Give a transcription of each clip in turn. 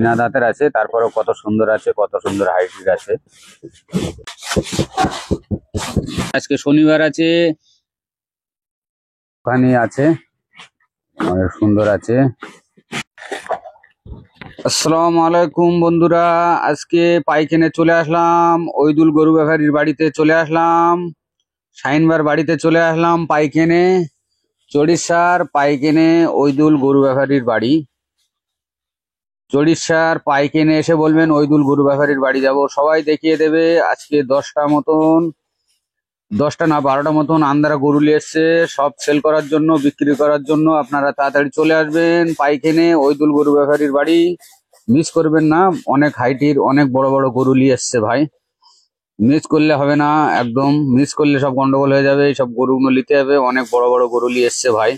বিনা দাঁতের আছে, তারপরেও কত সুন্দর আছে, কত সুন্দর হাইটের আছে। আজকে শনিবার আছে, ওখানে আছে, অনেক সুন্দর আছে। আসসালামু আলাইকুম বন্ধুরা, আজকে পাইখানে চলে আসলাম, ওইদুল গরু ব্যাপারীর বাড়িতে চলে আসলাম, শাইনবার বাড়িতে চলে আসলাম পাইখানে, চড়িষ্যার পাইখানে ওইদুল গরু ব্যাপারীর বাড়ি। চড়িষ্যার পাইখানে এসে বলবেন ওইদুল গরু ব্যাপারীর বাড়ি যাব, সবাই দেখিয়ে দেবে। আজকে 10টা মতন, 10টা না 12টা মতন আন্দারা গরু নিয়ে এসছে, সব সেল করার জন্য, বিক্রি করার জন্য। আপনারা তাড়াতাড়ি চলে আসবেন পাইখানে ওইদুল গরু ব্যাপারীর বাড়ি, মিস করবেন না। অনেক হাইটির, অনেক বড় বড় গরু নিয়ে এসছে ভাই, মিস করলে হবে না, একদম মিস করলে সব গন্ডগোল হয়ে যাবে। সব গরুগুলো নিতে হবে, অনেক বড় বড় গরু নিয়ে এসছে ভাই।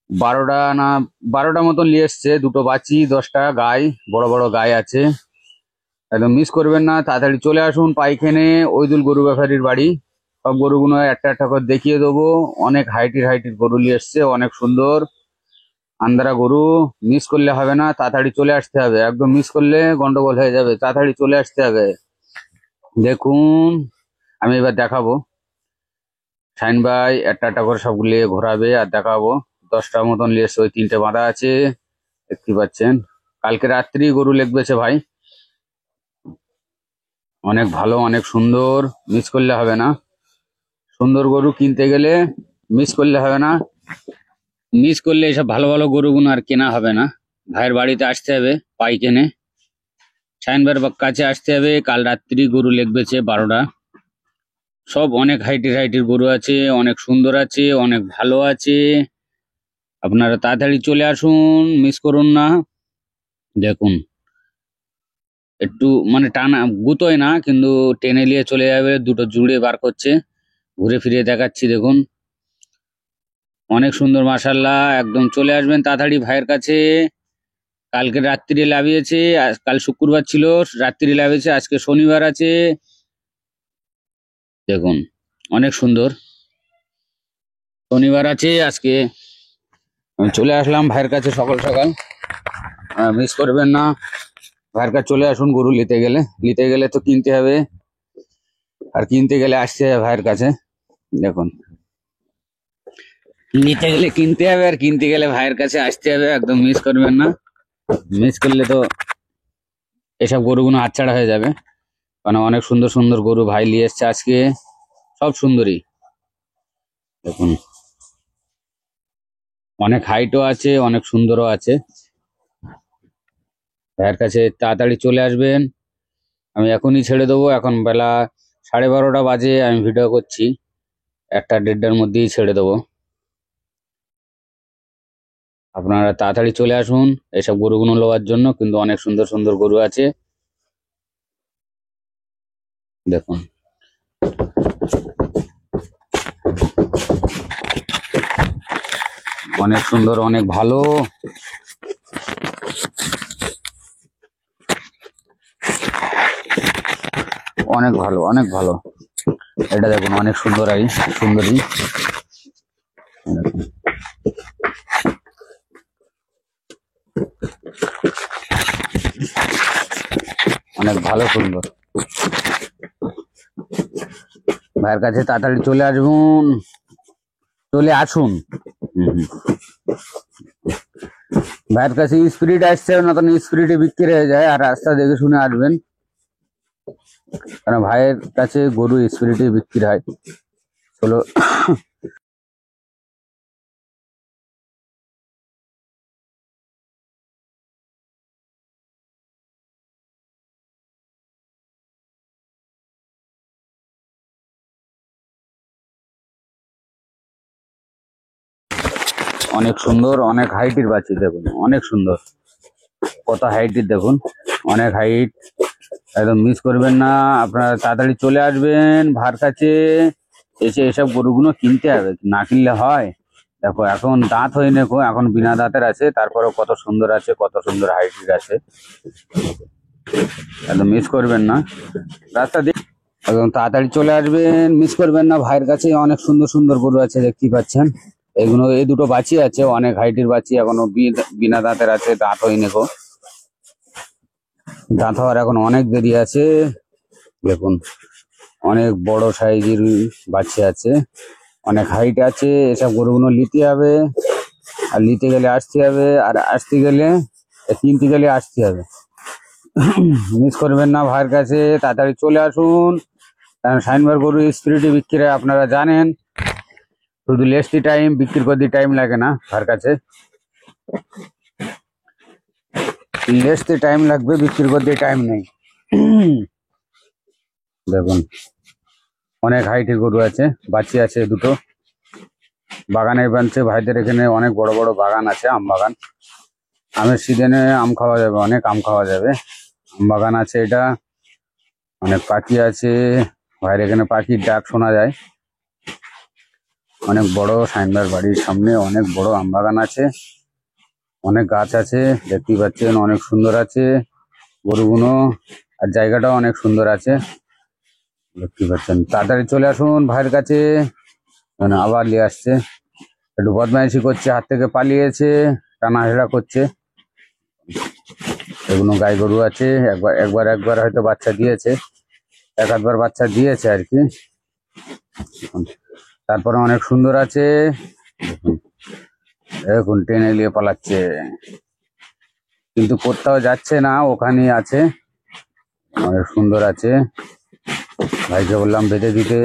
12টা না 12টা মতন নিয়ে এসছে, দুটো বাচ্চি, 10টা গাই, বড় বড় গাই আছে। একদম মিস করবেন না, তাড়াতাড়ি চলে আসুন পাইখানে ওইদুল গরু ব্যাপারীর বাড়ি। সব গরুগুলো একটা একটা করে দেখিয়ে দেবো। অনেক হাইটির হাইটির গরু নিয়ে এসছে, অনেক সুন্দর আন্দারা গরু। মিস করলে হবে না, তাড়াতাড়ি চলে আসতে হবে, একদম মিস করলে গন্ডগোল হয়ে যাবে, তাড়াতাড়ি চলে আসতে হবে। দেখুন, আমি এবার দেখাবো, শাইন ভাই একটা একটা করে সবগুলো ঘোরাবে আর দেখাবো। 10টা মতন নিয়ে এসছে, ওই 3টে বাঁধা আছে, দেখতে পাচ্ছেন। কালকে রাত্রি গরু লেগবেছে ভাই, অনেক ভালো, অনেক সুন্দর, মিস করলে হবে না। সুন্দর গরু কিনতে গেলে মিস করলে হবে না, মিস করলে এসব ভালো ভালো গরুগুলো আর কেনা হবে না। ভাইয়ের বাড়িতে আসতে হবে পাইখানে, শাইনবার কাছে আসতে হবে। কাল রাত্রি গরু লেগবেছে 12টা, সব অনেক হাইটের হাইটের গরু আছে, অনেক সুন্দর আছে, অনেক ভালো আছে। আপনারা তাড়াতাড়ি চলে আসুন, মিস করুন না। দেখুন, একটু মানে টানা গুতোয় না, কিন্তু টেনে নিয়ে চলে যাবে, দুটো জুড়ে বার করছে, ঘুরে ফিরে দেখাচ্ছি। দেখুন, অনেক সুন্দর মাশাআল্লাহ। একদম চলে আসবেন তাড়াতাড়ি ভাইয়ের কাছে। কালকে রাত্রিরে লাভিয়েছে, কাল শুক্রবার ছিল, রাত্রি লাভিয়েছে, আজকে শনিবার আছে। দেখুন, অনেক সুন্দর, শনিবার আছে আজকে। আমি চলে আসলাম ভাইয়ের কাছে সকাল সকাল, মিস করবেন না। ভাইয়ের কাছে চলে আসুন, গরু নিতে গেলে তো কিনতে হবে, আর কিনতে গেলে আসতে হবে ভাইয়ের কাছে। দেখুন, নিতে গেলে কিনতে হবে, আর কিনতে গেলে ভাইয়ের কাছে আসতে হবে, একদম মিস করবেন না। মিস করলে তো এসব গরুগুলো হাতছাড়া হয়ে যাবে। কারণ অনেক সুন্দর সুন্দর গরু ভাই নিয়ে এসছে আজকে, সব সুন্দরী। দেখুন, অনেক হাইটও আছে, অনেক সুন্দরও আছে। ভাইয়ের কাছে তাড়াতাড়ি চলে আসবেন, আমি এখনই ছেড়ে দেবো। এখন বেলা 12:30 বাজে, আমি ভিডিও করছি, 1টা-1:30টার মধ্যেই ছেড়ে দেবো। আপনারা তাড়াতাড়ি চলে আসুন এসব গরুগুলো নেওয়ার জন্য, কিন্তু অনেক সুন্দর সুন্দর গরু আছে। দেখুন, অনেক সুন্দর, অনেক ভালো, অনেক ভালো, অনেক ভালো। এটা দেখুন, অনেক সুন্দর, সুন্দরী। দেখুন, অনেক ভালো, সুন্দর। ভাইয়ের কাছে তাড়াতাড়ি চলে আসুন, চলে আসুন। ভাইয়ের কাছে স্পিরিট আসছে না, তখন স্পিরিটে বিক্রি হয়ে যায়, আর রাস্তা দেখে শুনে আসবেন, কারণ ভাইয়ের কাছে গরু স্পিরিটে বিক্রি হয়। চলো, অনেক সুন্দর, অনেক হাইটের বাচ্চা। দেখুন, অনেক সুন্দর, কত হাইটের, দেখুন, অনেক হাইট। একদম মিস করবেন না, আপনারা তাড়াতাড়ি চলে আসবেন ভাইয়ের কাছে। এসে এসব গরুগুলো কিনতে হবে, না কিনলে হয়। দেখো, এখন দাঁত হয়ে দেখো, এখন বিনা দাঁতের আছে, তারপরেও কত সুন্দর আছে, কত সুন্দর হাইটের আছে। একদম মিস করবেন না, রাস্তা দিয়ে একদম তাড়াতাড়ি চলে আসবেন, মিস করবেন না। ভাইয়ের কাছে অনেক সুন্দর সুন্দর গরু আছে, দেখতে পাচ্ছেন। এই দুটো বাচ্চি আছে, অনেক হাইটের বাচ্চি, এখনো বিনা দাঁতের আছে, দাঁত হয়নি গো। দাঁত হওয়ার এখন অনেক দেরি আছে। দেখুন অনেক বড় সাইজের বাচ্চা আছে, অনেক হাইট আছে। এসব গরুগুলো নিতে হবে, আর নিতে গেলে আসতে হবে, আর আসতে গেলে কিনতে গেলে আসতে হবে। মিস করবেন না ভাইয়ের কাছে, তাড়াতাড়ি চলে আসুন। কারণ শাইনবার গরু স্পিরিটে বিক্রি হয়, আপনারা জানেন। শুধু লেস্তি টাইম, বিক্রি করতে টাইম লাগে না ভাইয়ের কাছে। লেস্তি টাইম লাগবে, বিক্রি করতে টাইম নেই। দেখুন অনেক হাইটের গরু আছে, বাচ্চা আছে দুটো। বাগানে বানছে ভাইদের এখানে, অনেক বড় বড় বাগান আছে, আম বাগান। আমের সিজনে আম খাওয়া যাবে, অনেক আম খাওয়া যাবে। আম বাগান আছে এটা, অনেক পাখি আছে ভাইয়ের এখানে, পাখির ডাক শোনা যায়। অনেক বড় শাইনবার বাড়ির সামনে অনেক বড় আম বাগান আছে, অনেক গাছ আছে, দেখতেই পাচ্ছেন অনেক সুন্দর আছে গরুগুলো, আর জায়গাটাও অনেক সুন্দর আছে, দেখতে পাচ্ছেন। তাড়াতাড়ি চলে আসুন ভাইয়ের কাছে, মানে আবার নিয়ে আসছে। একটু বদমাইশি করছে, হাত থেকে পালিয়েছে, টানা হেঁড়া করছে। এগুলো গাই গরু আছে, একবার একবার একবার হয়তো বাচ্চা দিয়েছে, এক আধবার বাচ্চা দিয়েছে আর কি। তারপরে অনেক সুন্দর আছে, দেখুন টেনে নিয়ে পালাচ্ছে, কিন্তু কোথাও যাচ্ছে না, ওখানেই আছে। অনেক সুন্দর আছে, ভাইকে বললাম বেঁধে দিতে।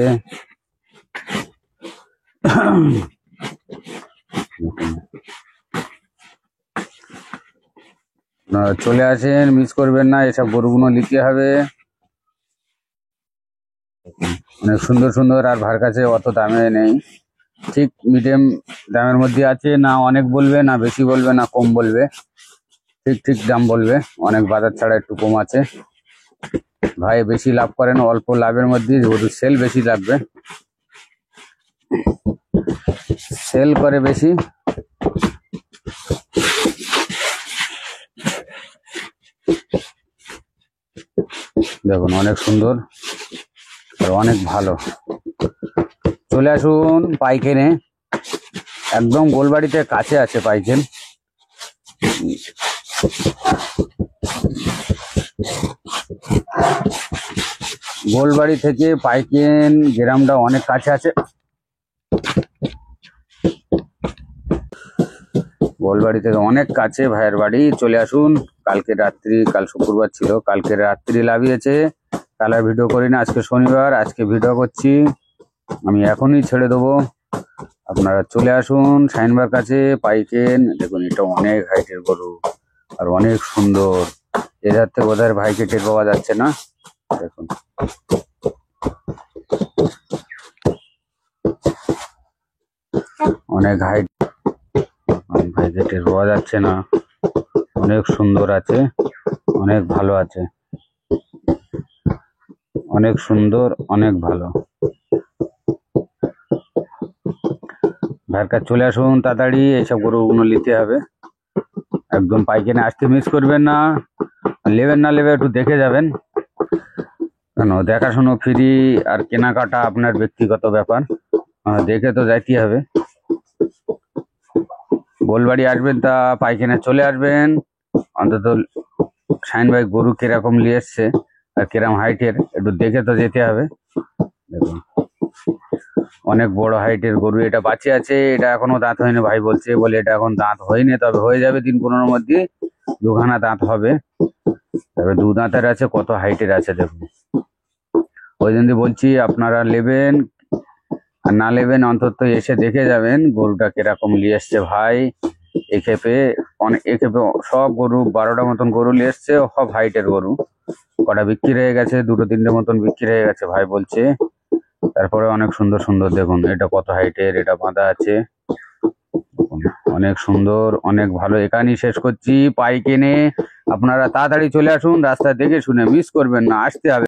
আপনারা চলে আসেন, মিস করবেন না, এসব গরুগুলো নিতে হবে। অনেক সুন্দর সুন্দর, আর ভাইয়ের কাছে অত দামে নেই, ঠিক মিডিয়াম দামের মধ্যে আছে। না অনেক বলবে, না বেশি বলবে, না কম বলবে, ঠিক ঠিক দাম বলবে। অনেক বাজার ছাড়া একটু কম আছে। ভাই বেশি লাভ করেন, অল্প লাভের মধ্যে গরুর সেল বেশি লাগবে, সেল করে বেশি। দেখুন অনেক সুন্দর আর অনেক ভালো। চলে আসুন পাইকেনে, একদম গোলবাড়িতে কাছে আছে পাইকেন। গোলবাড়ি থেকে পাইকেন গ্রামটা অনেক কাছে আছে। গোলবাড়ি থেকে অনেক কাছে ভাইয়ের বাড়ি, চলে আসুন। কালকে রাত্রি, কাল শুক্রবার ছিল, কালকে রাত্রি লাভিয়েছে। কাল আর ভিডিও করি না, আজকে শনিবার, আজকে ভিডিও করছি। আমি এখনই ছেড়ে দেবো, আপনারা চলে আসুন শাইনবার কাছে পাইকেন। দেখুন এটা অনেক হাইটের গরু আর অনেক সুন্দর, এধার থেকে ওধার ভাইকে টের পাওয়া যাচ্ছে না। দেখুন অনেক হাইট, ভাইকে টের পাওয়া যাচ্ছে না। অনেক সুন্দর আছে, অনেক ভালো আছে, অনেক সুন্দর, অনেক ভালো। ভাইয়ের কাছে চলে আসুন তাড়াতাড়ি, এইসব গরুগুলো নিতে হবে। একদম পাইকারি আসতে মিস করবেন না, নেবেন না নেবে একটু দেখে যাবেন, কেন দেখাশুনো ফ্রি, আর কেনাকাটা আপনার ব্যক্তিগত ব্যাপার, দেখে তো যাইতে হবে। গোলবাড়ি আসবেন তা পাইখানে চলে আসবেন, অন্তত শাইন ভাই গরু কিরকম নিয়ে এসছে আর কিরকম হাইটের একটু দেখে তো যেতে হবে। দেখুন অনেক বড় হাইটের গরু, এটা বাচ্চা আছে, এটা এখনো দাঁত হয়নি ভাই বলছে, বলে এটা এখন দাঁত হয়নি, তবে হয়ে যাবে 3-15 মধ্যে, দুখানা দাঁত হবে। তবে দু দাঁতের আছে, কত হাইটের আছে দেখুন। ওই জন্য বলছি আপনারা নেবেন, আর না নেবেন অন্তত এসে দেখে যাবেন গরুটা কিরকম নিয়ে এসছে ভাই। এ ক্ষেপে সব গরু 12টা মতন গরু নিয়ে এসছে, সব হাইটের গরু। কটা বিক্রি হয়ে গেছে, 2-3টে মতন বিক্রি হয়ে গেছে ভাই বলছে। তারপরে অনেক সুন্দর সুন্দর, দেখুন এটা কত হাইটের, এটা বাঁধা আছে, অনেক সুন্দর, অনেক ভালো। এখানেই শেষ করছি পাইকেনে, আপনারা তাড়াতাড়ি চলে আসুন, রাস্তা দেখে শুনে, মিস করবেন না, আসতে হবে।